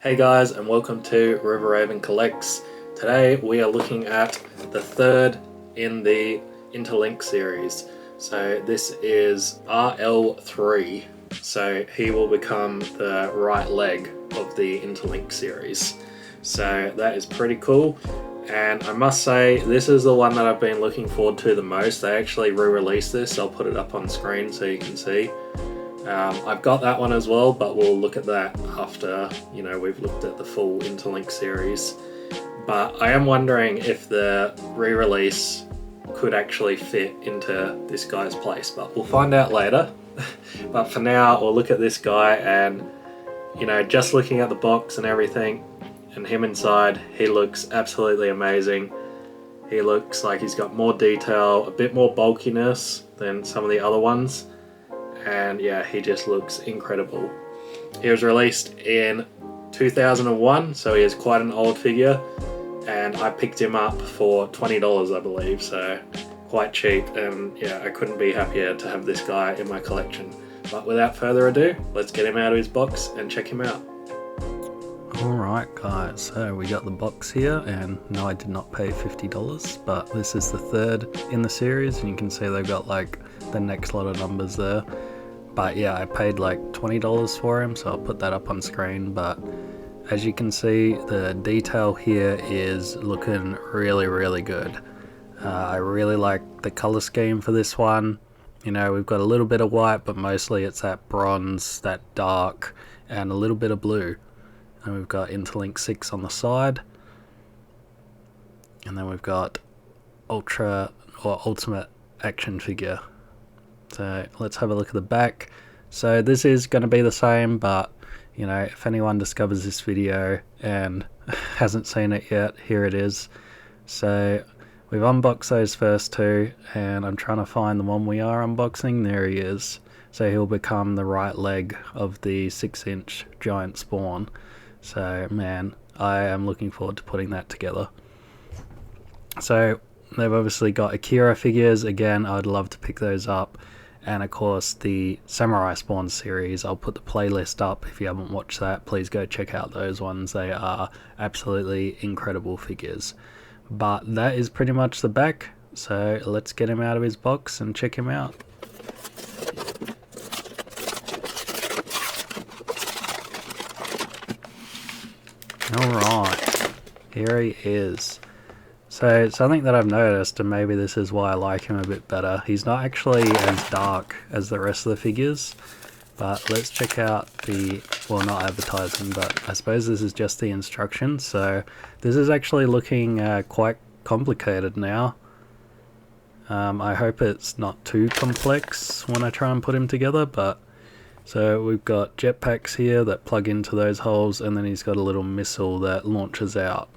Hey guys, and welcome to River Raven Collects. Today we are looking at the third in the Interlink series. So this is RL3, so he will become the right leg of the Interlink series. So that is pretty cool, and I must say this is the one that I've been looking forward to the most. They actually re-released this. I'll put it up on screen so you can see. I've got that one as well, but we'll look at that after, we've looked at the full Interlink series. But I am wondering if the re-release could actually fit into this guy's place, but we'll find out later. But for now, we'll look at this guy and, just looking at the box and everything, and him inside, he looks absolutely amazing. He looks like he's got more detail, a bit more bulkiness than some of the other ones. And yeah, he just looks incredible. He was released in 2001, so he is quite an old figure, and I picked him up for $20 I believe, so quite cheap, and yeah, I couldn't be happier to have this guy in my collection. But without further ado, let's get him out of his box and check him out. Alright guys, so we got the box here, and no, I did not pay $50, but this is the third in the series, and you can see they've got like the next lot of numbers there. But yeah, I paid like $20 for him, so I'll put that up on screen. But as you can see, the detail here is looking really good. I really like the color scheme for this one. We've got a little bit of white, but mostly it's that bronze, that dark, and a little bit of blue. And we've got Interlink 6 on the side, and then we've got Ultimate action figure. So let's have a look at the back. So this is going to be the same, but if anyone discovers this video and hasn't seen it yet, here it is. So we've unboxed those first two, and I'm trying to find the one we are unboxing. There he is. So he'll become the right leg of the 6-inch giant spawn. So man, I am looking forward to putting that together. So they've obviously got Akira figures. Again, I'd love to pick those up. And of course the Samurai Spawn series, I'll put the playlist up. If you haven't watched that, please go check out those ones. They are absolutely incredible figures. But that is pretty much the back, so let's get him out of his box and check him out. Alright, here he is. So something that I've noticed, and maybe this is why I like him a bit better, he's not actually as dark as the rest of the figures. But let's check out the, well, not advertising, but I suppose this is just the instructions. So this is actually looking quite complicated now. I hope it's not too complex when I try and put him together, but so we've got jetpacks here that plug into those holes, and then he's got a little missile that launches out.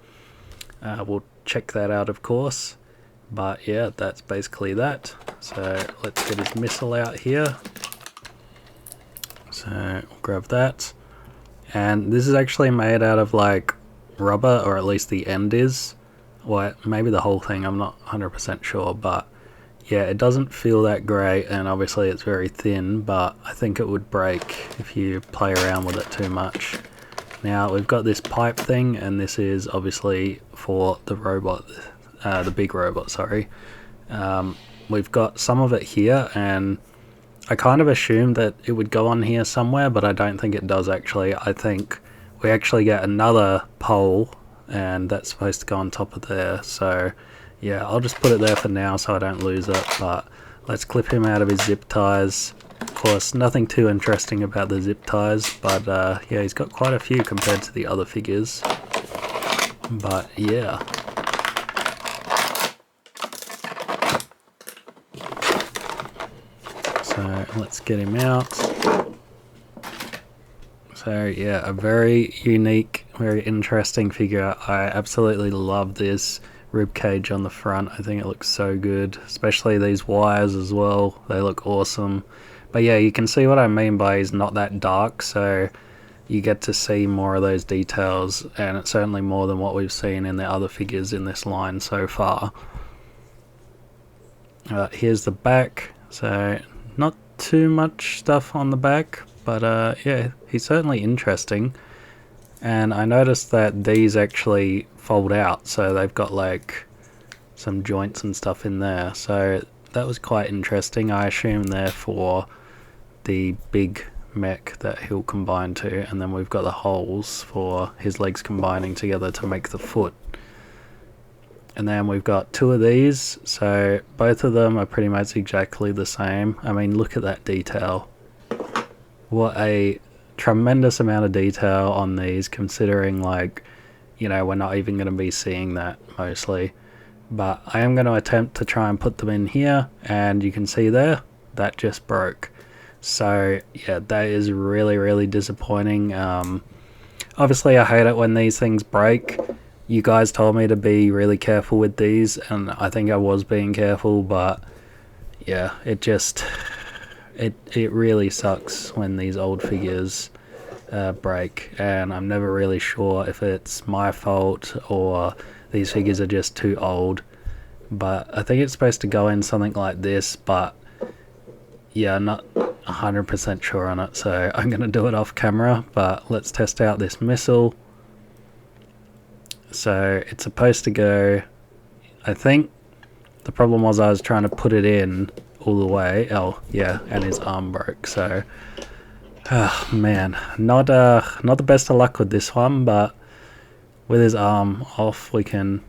We'll check that out, of course, but yeah, that's basically that. So let's get his missile out here. So we'll grab that, and this is actually made out of like rubber, or at least the end is, well, maybe the whole thing, I'm not 100% sure, but yeah, it doesn't feel that great, and obviously it's very thin, but I think it would break if you play around with it too much. Now we've got this pipe thing, and this is obviously for the robot, the big robot, sorry. We've got some of it here, and I kind of assumed that it would go on here somewhere, but I don't think it does actually. I think we actually get another pole, and that's supposed to go on top of there. So yeah, I'll just put it there for now so I don't lose it, but let's clip him out of his zip ties. Of course, nothing too interesting about the zip ties, but yeah, he's got quite a few compared to the other figures. But yeah. So let's get him out. So yeah, a very unique, very interesting figure. I absolutely love this rib cage on the front. I think it looks so good, especially these wires as well. They look awesome. But yeah, you can see what I mean by he's not that dark, so you get to see more of those details, and it's certainly more than what we've seen in the other figures in this line so far. Here's the back, so not too much stuff on the back, but yeah, he's certainly interesting. And I noticed that these actually fold out, so they've got like some joints and stuff in there. So that was quite interesting. I assume they're for the big mech that he'll combine to, and then we've got the holes for his legs combining together to make the foot. And then we've got two of these, so both of them are pretty much exactly the same. I mean, look at that detail. What a tremendous amount of detail on these, considering, like, you know, we're not even going to be seeing that mostly. But I am going to attempt to try and put them in here, and you can see there, that just broke. So yeah, that is really, really disappointing. Obviously I hate it when these things break. You guys told me to be really careful with these, and I think I was being careful, but yeah, it really sucks when these old figures break, and I'm never really sure if it's my fault or these figures are just too old. But I think it's supposed to go in something like this, but yeah, I'm not 100% sure on it, so I'm going to do it off camera. But let's test out this missile. So it's supposed to go, I think the problem was I was trying to put it in all the way. Oh yeah, and his arm broke. So oh man, not the best of luck with this one, but with his arm off we can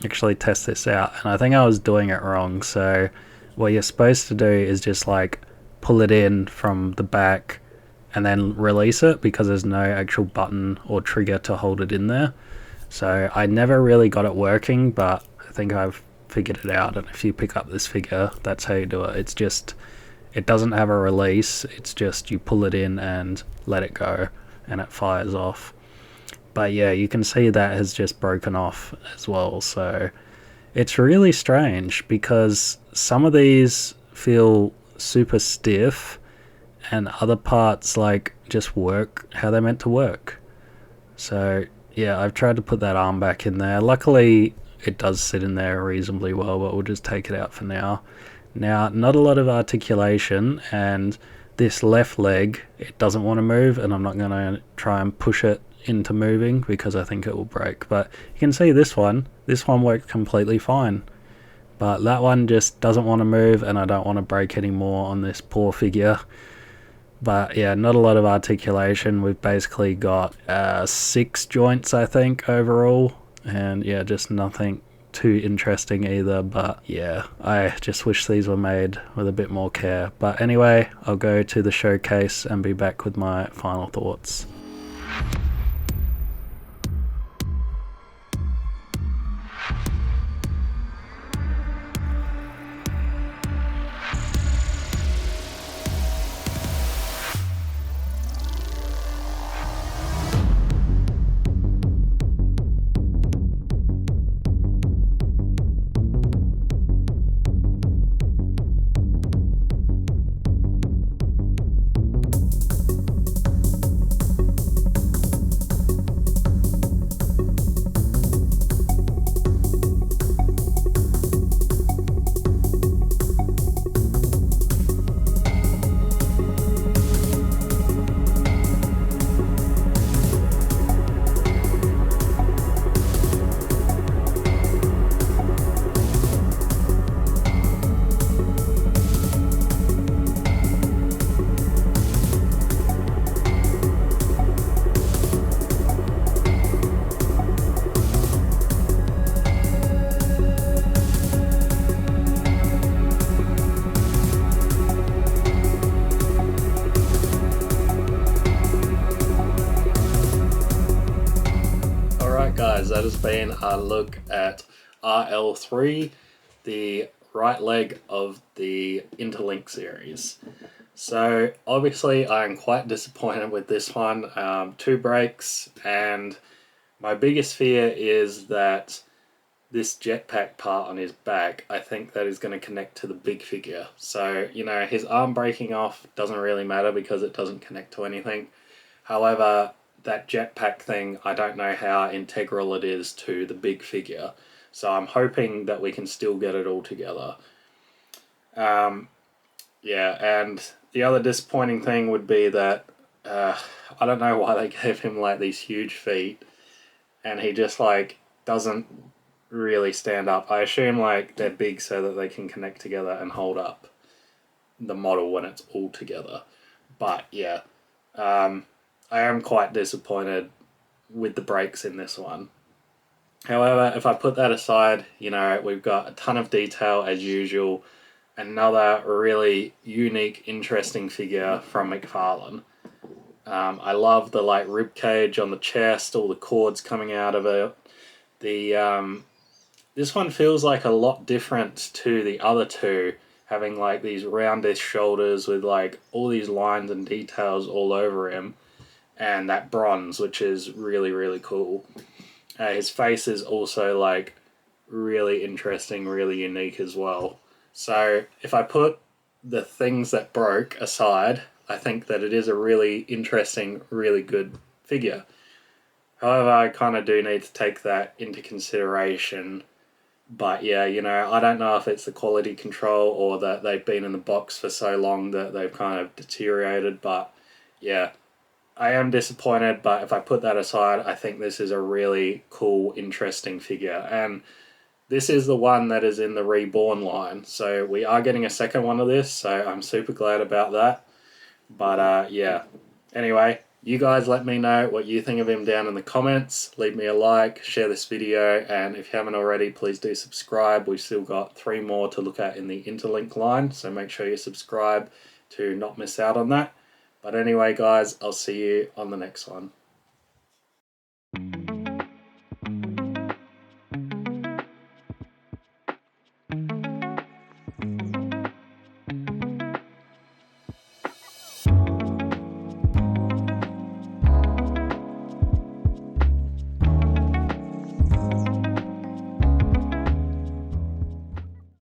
actually test this out. And I think I was doing it wrong. So what you're supposed to do is just like pull it in from the back and then release it, because there's no actual button or trigger to hold it in there. So I never really got it working, but I think I've figured it out. And if you pick up this figure, that's how you do it. It's just, it doesn't have a release. It's just you pull it in and let it go and it fires off. But yeah, you can see that has just broken off as well. So it's really strange, because some of these feel super stiff and other parts like just work how they're meant to work. So yeah, I've tried to put that arm back in there. Luckily it does sit in there reasonably well, but we'll just take it out for now. Now, not a lot of articulation, and this left leg, it doesn't want to move, and I'm not going to try and push it into moving because I think it will break. But you can see this one worked completely fine, but that one just doesn't want to move, and I don't want to break any more on this poor figure. But yeah, not a lot of articulation. We've basically got 6 joints, I think, overall, and yeah, just nothing too interesting either. But yeah, I just wish these were made with a bit more care. But anyway, I'll go to the showcase and be back with my final thoughts. Guys, that has been a look at RL3, the right leg of the Interlink series. So obviously I am quite disappointed with this one. 2 breaks, and my biggest fear is that this jetpack part on his back, I think that is going to connect to the big figure. So, you know, his arm breaking off doesn't really matter because it doesn't connect to anything. However, that jetpack thing, I don't know how integral it is to the big figure. So I'm hoping that we can still get it all together. Yeah, and the other disappointing thing would be that I don't know why they gave him like these huge feet, and he just like doesn't really stand up. I assume like they're big so that they can connect together and hold up the model when it's all together. But yeah, I am quite disappointed with the brakes in this one. However, if I put that aside, you know, we've got a ton of detail as usual. Another really unique, interesting figure from McFarlane. I love the like rib cage on the chest, all the cords coming out of it. The this one feels like a lot different to the other two, having like these roundish shoulders with like all these lines and details all over him, and that bronze, which is really really cool. His face is also like really interesting, really unique as well. So if I put the things that broke aside, I think that it is a really interesting, really good figure. However, I kind of do need to take that into consideration. But yeah, you know, I don't know if it's the quality control or that they've been in the box for so long that they've kind of deteriorated. But yeah, I am disappointed, but if I put that aside, I think this is a really cool, interesting figure. And this is the one that is in the Reborn line. So we are getting a second one of this, so I'm super glad about that. But yeah, anyway, you guys let me know what you think of him down in the comments. Leave me a like, share this video, and if you haven't already, please do subscribe. We've still got 3 more to look at in the Interlink line, so make sure you subscribe to not miss out on that. But anyway, guys, I'll see you on the next one.